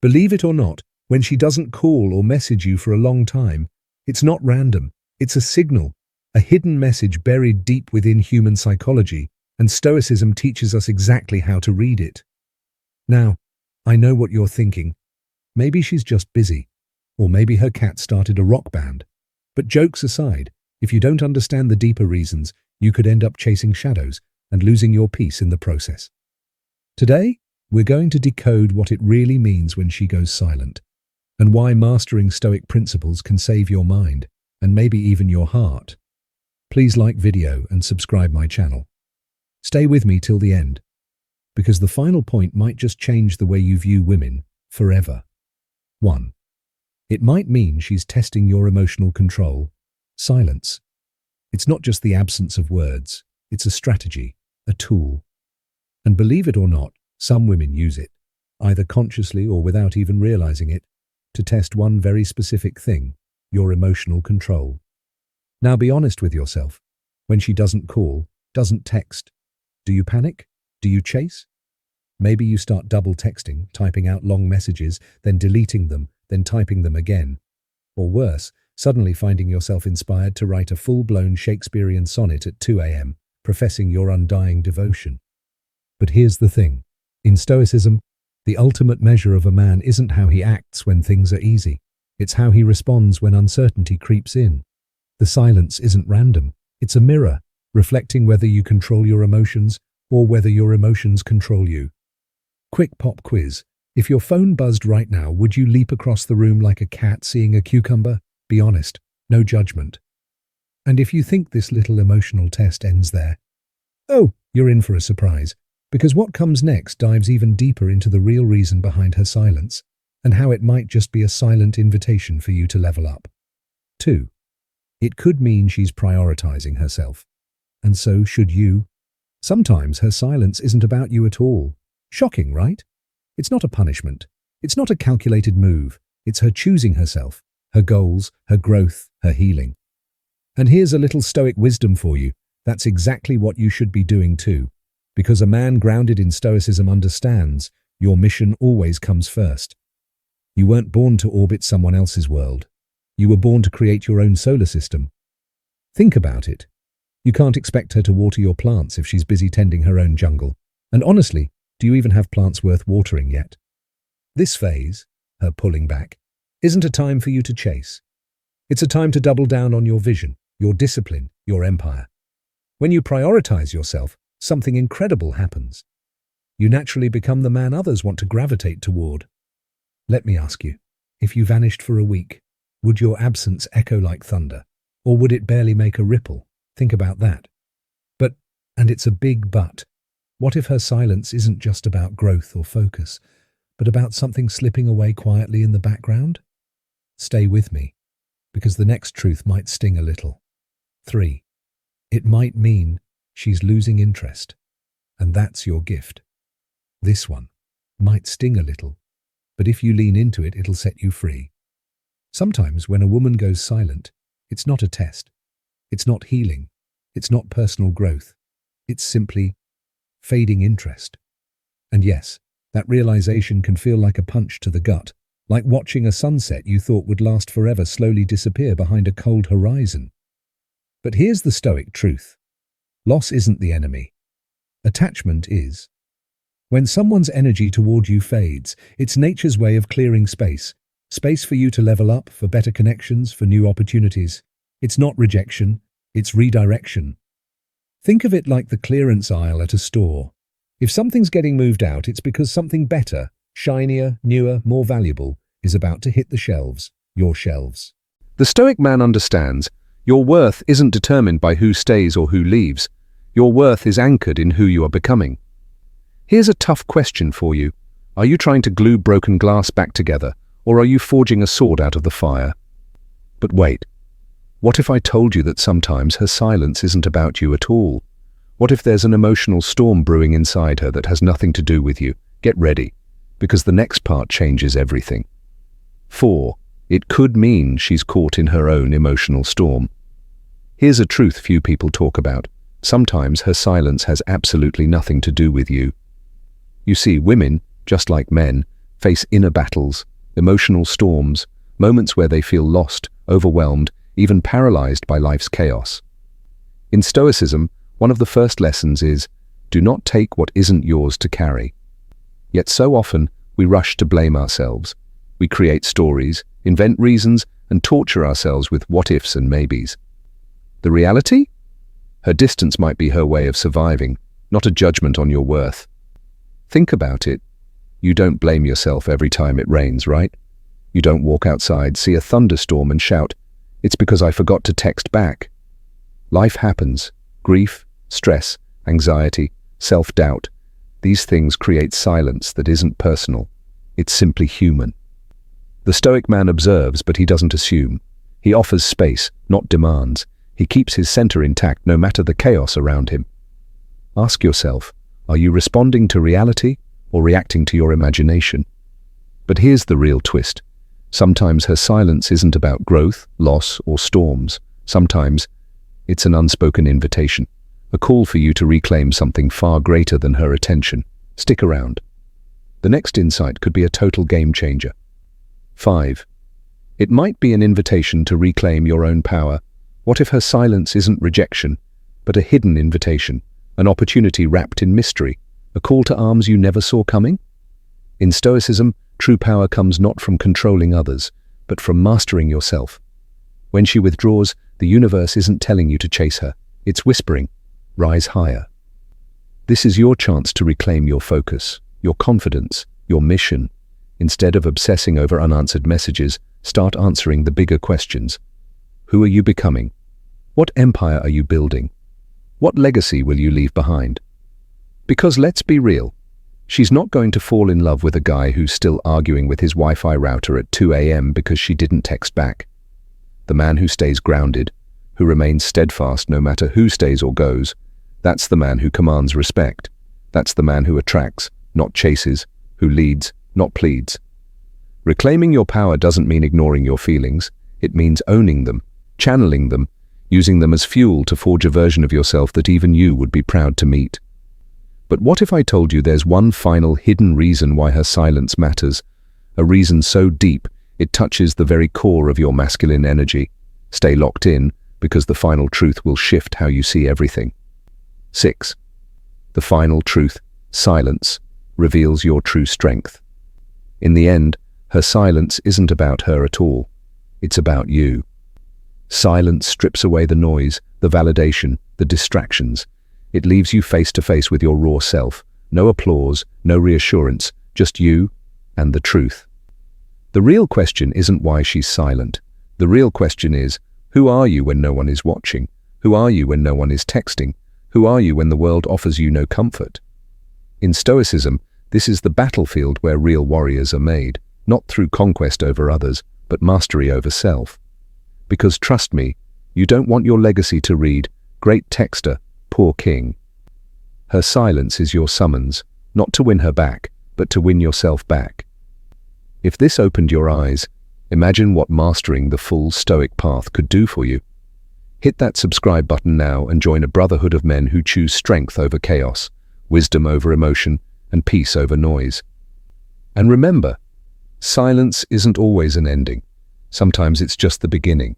Believe it or not, when she doesn't call or message you for a long time, it's not random. It's a signal, a hidden message buried deep within human psychology, and Stoicism teaches us exactly how to read it. Now, I know what you're thinking. Maybe she's just busy, or maybe her cat started a rock band. But jokes aside, if you don't understand the deeper reasons, you could end up chasing shadows and losing your peace in the process. Today, we're going to decode what it really means when she goes silent, and why mastering Stoic principles can save your mind, and maybe even your heart. Please like video and subscribe my channel. Stay with me till the end, because the final point might just change the way you view women forever. 1. It might mean she's testing your emotional control. Silence. It's not just the absence of words, it's a strategy, a tool. And believe it or not, some women use it, either consciously or without even realizing it, to test one very specific thing, your emotional control. Now be honest with yourself. When she doesn't call, doesn't text, do you panic? Do you chase? Maybe you start double texting, typing out long messages, then deleting them, then typing them again. Or worse, suddenly finding yourself inspired to write a full-blown Shakespearean sonnet at 2 a.m., professing your undying devotion. But here's the thing. In Stoicism, the ultimate measure of a man isn't how he acts when things are easy. It's how he responds when uncertainty creeps in. The silence isn't random. It's a mirror, reflecting whether you control your emotions or whether your emotions control you. Quick pop quiz. If your phone buzzed right now, would you leap across the room like a cat seeing a cucumber? Be honest. No judgment. And if you think this little emotional test ends there, oh, you're in for a surprise. Because what comes next dives even deeper into the real reason behind her silence, and how it might just be a silent invitation for you to level up. 2. It could mean she's prioritizing herself. And so should you. Sometimes her silence isn't about you at all. Shocking, right? It's not a punishment. It's not a calculated move. It's her choosing herself, her goals, her growth, her healing. And here's a little Stoic wisdom for you. That's exactly what you should be doing too. Because a man grounded in Stoicism understands your mission always comes first. You weren't born to orbit someone else's world. You were born to create your own solar system. Think about it. You can't expect her to water your plants if she's busy tending her own jungle. And honestly, do you even have plants worth watering yet? This phase, her pulling back, isn't a time for you to chase. It's a time to double down on your vision, your discipline, your empire. When you prioritize yourself, something incredible happens. You naturally become the man others want to gravitate toward. Let me ask you, if you vanished for a week, would your absence echo like thunder? Or would it barely make a ripple? Think about that. But, and it's a big but, what if her silence isn't just about growth or focus, but about something slipping away quietly in the background? Stay with me, because the next truth might sting a little. 3. It might mean she's losing interest, and that's your gift. This one might sting a little, but if you lean into it, it'll set you free. Sometimes when a woman goes silent, it's not a test. It's not healing. It's not personal growth. It's simply fading interest. And yes, that realization can feel like a punch to the gut, like watching a sunset you thought would last forever slowly disappear behind a cold horizon. But here's the Stoic truth. Loss isn't the enemy. Attachment is. When someone's energy toward you fades, it's nature's way of clearing space. Space for you to level up, for better connections, for new opportunities. It's not rejection, it's redirection. Think of it like the clearance aisle at a store. If something's getting moved out, it's because something better, shinier, newer, more valuable is about to hit the shelves, your shelves. The Stoic man understands your worth isn't determined by who stays or who leaves. Your worth is anchored in who you are becoming. Here's a tough question for you. Are you trying to glue broken glass back together, or are you forging a sword out of the fire? But wait. What if I told you that sometimes her silence isn't about you at all? What if there's an emotional storm brewing inside her that has nothing to do with you? Get ready, because the next part changes everything. 4. It could mean she's caught in her own emotional storm. Here's a truth few people talk about. Sometimes her silence has absolutely nothing to do with you. You see, women, just like men, face inner battles, emotional storms, moments where they feel lost, overwhelmed, even paralyzed by life's chaos. In Stoicism, one of the first lessons is, do not take what isn't yours to carry. Yet so often, we rush to blame ourselves. We create stories, invent reasons, and torture ourselves with what-ifs and maybes. The reality? Her distance might be her way of surviving, not a judgment on your worth. Think about it. You don't blame yourself every time it rains, right? You don't walk outside, see a thunderstorm and shout, "It's because I forgot to text back." Life happens. Grief, stress, anxiety, self-doubt. These things create silence that isn't personal. It's simply human. The Stoic man observes, but he doesn't assume. He offers space, not demands. He keeps his center intact no matter the chaos around him. Ask yourself, are you responding to reality or reacting to your imagination? But here's the real twist. Sometimes her silence isn't about growth, loss, or storms. Sometimes it's an unspoken invitation, a call for you to reclaim something far greater than her attention. Stick around. The next insight could be a total game changer. 5. It might be an invitation to reclaim your own power. What if her silence isn't rejection, but a hidden invitation, an opportunity wrapped in mystery, a call to arms you never saw coming? In Stoicism, true power comes not from controlling others, but from mastering yourself. When she withdraws, the universe isn't telling you to chase her. It's whispering, rise higher. This is your chance to reclaim your focus, your confidence, your mission. Instead of obsessing over unanswered messages, start answering the bigger questions. Who are you becoming? What empire are you building? What legacy will you leave behind? Because let's be real, she's not going to fall in love with a guy who's still arguing with his Wi-Fi router at 2 a.m. because she didn't text back. The man who stays grounded, who remains steadfast no matter who stays or goes, that's the man who commands respect. That's the man who attracts, not chases, who leads, not pleads. Reclaiming your power doesn't mean ignoring your feelings. It means owning them, channeling them, using them as fuel to forge a version of yourself that even you would be proud to meet. But what if I told you there's one final hidden reason why her silence matters? A reason so deep, it touches the very core of your masculine energy. Stay locked in, because the final truth will shift how you see everything. 6. The final truth, silence, reveals your true strength. In the end, her silence isn't about her at all. It's about you. Silence strips away the noise, the validation, the distractions. It leaves you face to face with your raw self. No applause, no reassurance, just you and the truth. The real question isn't why she's silent. The real question is, who are you when no one is watching? Who are you when no one is texting? Who are you when the world offers you no comfort? In Stoicism, this is the battlefield where real warriors are made, not through conquest over others, but mastery over self. Because trust me, you don't want your legacy to read, "Great texter, poor king." Her silence is your summons, not to win her back, but to win yourself back. If this opened your eyes, imagine what mastering the full Stoic path could do for you. Hit that subscribe button now and join a brotherhood of men who choose strength over chaos, wisdom over emotion, and peace over noise. And remember, silence isn't always an ending. Sometimes it's just the beginning.